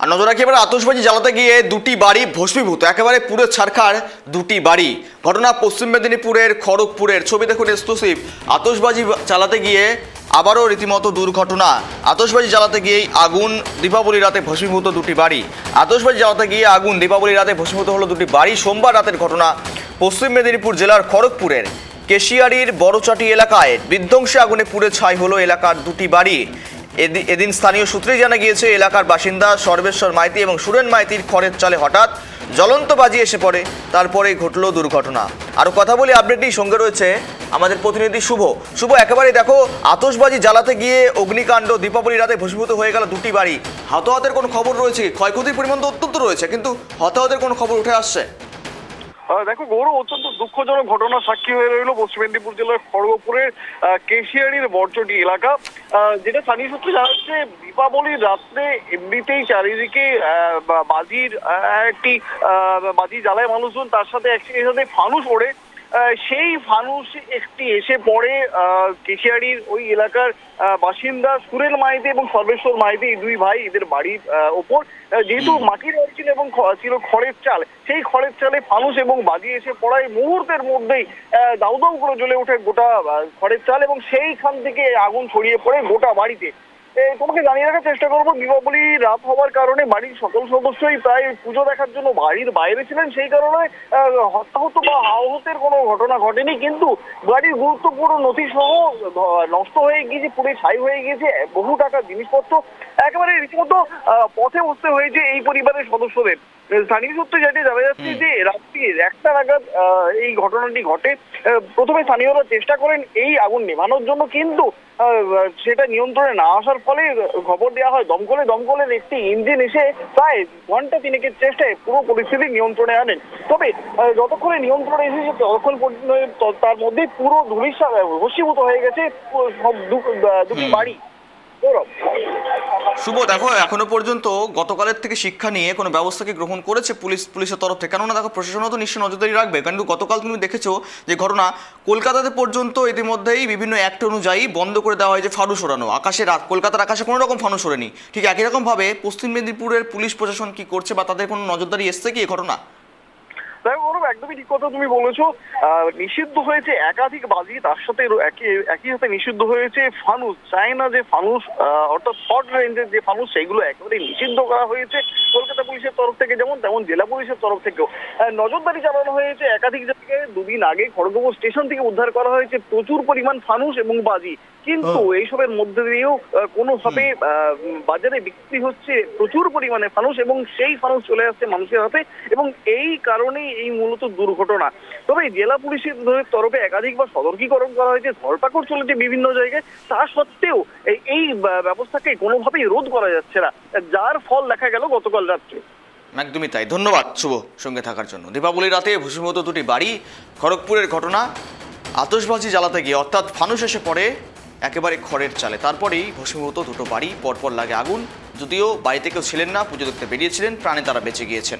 আর নজর রাখি এবার আতশবাজি জ্বালাতে গিয়ে দুটি বাড়ি ভস্মীভূত, একেবারে পুরো ছারখার দুটি বাড়ি। ঘটনা পশ্চিম মেদিনীপুরের খড়গপুরের, ছবি দেখুন এক্সক্লুসিভ। আতশবাজি জ্বালাতে গিয়ে আবারও রীতিমতো দুর্ঘটনা। আতশবাজি জ্বালাতে গিয়েই আগুন, দীপাবলি রাতে ভস্মীভূত দুটি বাড়ি। আতশবাজি জ্বালাতে গিয়ে আগুন, দীপাবলি রাতে ভস্মীভূত হলো দুটি বাড়ি। সোমবার রাতের ঘটনা পশ্চিম মেদিনীপুর জেলার খড়গপুরের কেশিয়ারির বড়চাটি এলাকায়। বিধ্বংসী আগুনে পুড়ে ছাই হলো এলাকার দুটি বাড়ি। এদিন স্থানীয় সূত্রেই জানা গিয়েছে, এলাকার বাসিন্দা সর্বেশ্বর মাইতি এবং সুরেন মাইতির খড়ের চালে হঠাৎ জ্বলন্ত বাজি এসে পড়ে, তারপরেই ঘটল দুর্ঘটনা। আরও কথা বলি, আপডেটই সঙ্গে রয়েছে আমাদের প্রতিনিধি শুভ। শুভ, একেবারে দেখো, আতশবাজি জ্বালাতে গিয়ে অগ্নিকাণ্ড, দীপাবলি রাতে ভস্মীভূত হয়ে গেল দুটি বাড়ি। হতাহতের কোনো খবর রয়েছে? ক্ষয়ক্ষতির পরিমাণ তো অত্যন্ত রয়েছে, কিন্তু হতাহতের কোনো খবর উঠে আসছে? দেখো গৌরব, অত্যন্ত দুঃখজনক ঘটনা সাক্ষী হয়ে রইল পশ্চিম মেদিনীপুর জেলার খড়গপুরের কেশিয়ারির বড়চটি এলাকা। যেটা স্থানীয় সূত্রে জানা যাচ্ছে, দীপাবলির রাত্রে এমনিতেই চারিদিকে বাজির একটি বাজি জ্বালায় মানুষজন, তার সাথে একসাথে ফানুস ওড়ে। সেই ফানুস একটি এসে পড়ে কেশিয়ারির ওই এলাকার বাসিন্দা সুরেন মাইতি এবং সর্বেশ্বর মাইতি, এই দুই ভাই, এদের বাড়ির ওপর। যেহেতু মাটির বাড়ি ছিল এবং ছিল খড়ের চাল, সেই খড়ের চালে ফানুস এবং বাজি এসে পড়ায় মুহূর্তের মধ্যেই দাউ দাউ করে জ্বলে ওঠে গোটা খড়ের চাল, এবং সেইখান থেকে আগুন ছড়িয়ে পড়ে গোটা বাড়িতে। তোমাকে জানিয়ে রাখার চেষ্টা করবো, দীপাবলি রাত হওয়ার কারণে বাড়ির সকল সদস্যই প্রায় পুজো দেখার জন্য বাড়ির বাইরে ছিলেন। সেই কারণে হতাহত বা আহতের কোনো ঘটনা ঘটেনি, কিন্তু বাড়ির গুরুত্বপূর্ণ নথি সহ নষ্ট হয়ে গিয়েছে, পুড়ে ছাই হয়ে গিয়েছে বহু টাকার জিনিসপত্র। একেবারে রীতিমতো পথে বসতে হয়েছে এই পরিবারের সদস্যদের। স্থানীয় সূত্রে যেটি জানা যাচ্ছে যে রাত্রি 1টা নাগাদ এই ঘটনাটি ঘটে। প্রথমে স্থানীয়রা চেষ্টা করেন এই আগুন নেভানোর জন্য, কিন্তু সেটা নিয়ন্ত্রণে না আসার ফলে খবর দেওয়া হয় দমকলের একটি ইঞ্জিন এসে প্রায় ঘন্টা 3-এর চেষ্টায় পুরো পরিস্থিতি নিয়ন্ত্রণে আনেন। তবে যতক্ষণে নিয়ন্ত্রণে এসেছে ততক্ষণ পর্যন্ত তার মধ্যে পুরো ধূলিসাৎ ভস্মীভূত হয়ে গেছে সব দুটি বাড়ি। শুভ, দেখো, এখনো পর্যন্ত গতকালের থেকে শিক্ষা নিয়ে কোনো ব্যবস্থা কি গ্রহণ করেছে পুলিশের তরফ থেকে? কেননা দেখো, প্রশাসনও তো নিশ্চয়ই নজরদারি রাখবে, কিন্তু গতকাল তুমি দেখেছো যে ঘটনা কলকাতাতে পর্যন্ত ইতিমধ্যেই বিভিন্ন অ্যাক্ট অনুযায়ী বন্ধ করে দেওয়া হয়েছে ফানুস ওড়ানো। কলকাতার আকাশে কোনো রকম ফানুস ওড়েনি। ঠিক একই রকমভাবে পশ্চিম মেদিনীপুরের পুলিশ প্রশাসন কি করছে, বা তাদের কোনো নজরদারি এসছে কি এই ঘটনা? দেখো গৌরব, একদমই ঠিক কথা তুমি বলেছো। নিষিদ্ধ হয়েছে একাধিক বাজি, তার সাথে একই সাথে নিষিদ্ধ হয়েছে ফানুস। চায়না যে ফানুস, অর্থাৎ শর্ট রেঞ্জের যে ফানুস, সেগুলো একেবারে নিষিদ্ধ করা হয়েছে কলকাতা পুলিশের তরফ থেকে, তেমন জেলা পুলিশের তরফ থেকেও নজরদারি চালানো হয়েছে একাধিক জায়গায়। দুদিন আগে খড়গপুর স্টেশন থেকে উদ্ধার করা হয়েছে প্রচুর পরিমাণ ফানুস এবং বাজি, কিন্তু এইসবের মধ্যে দিয়েও কোনোভাবে বাজারে বিক্রি হচ্ছে প্রচুর পরিমাণে ফানুস, এবং সেই ফানুস চলে আসছে মানুষের হাতে, এবং এই কারণেই এই মূলত দুর্ঘটনা। তবে জেলা পুলিশের তরফে একাধিকবার সতর্কীকরণ করা হয়েছে, ধরপাকড় চলেছে বিভিন্ন জায়গায়, তা সত্ত্বেও এই ব্যবস্থাকে কোনোভাবেই রোধ করা যাচ্ছে না, যার ফল দেখা গেল গতকাল রাত্রে। একদমই তাই। ধন্যবাদ শুভ সঙ্গে থাকার জন্য। দীপাবলির রাতে ভস্মীভূত দুটি বাড়ি, খড়গপুরের ঘটনা। আতশবাজি জ্বালাতে গিয়ে অর্থাৎ ফানুস এসে পড়ে একেবারে খড়ের চালে, তারপরেই ভস্মীভূত দুটো বাড়ি। পরপর লাগে আগুন, যদিও বাড়িতে কেউ ছিলেন না, পুজো দেখতে বেরিয়েছিলেন, প্রাণে তারা বেঁচে গিয়েছেন।